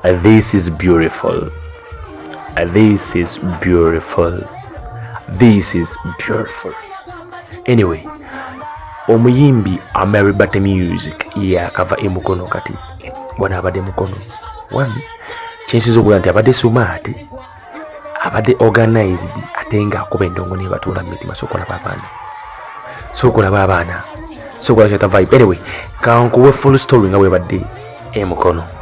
This is beautiful. This is beautiful. This is beautiful. Anyway, omuyimbi Ekibadde music yakava emukono kati wana abadde emukono one chensizo okugira nti abadde smart, abadde organized, ate nga akuba endongo ne batuula mu mitima sokola babaana sokola chata vibe. Anyway, kankuwe full story nga bwebadde emukono.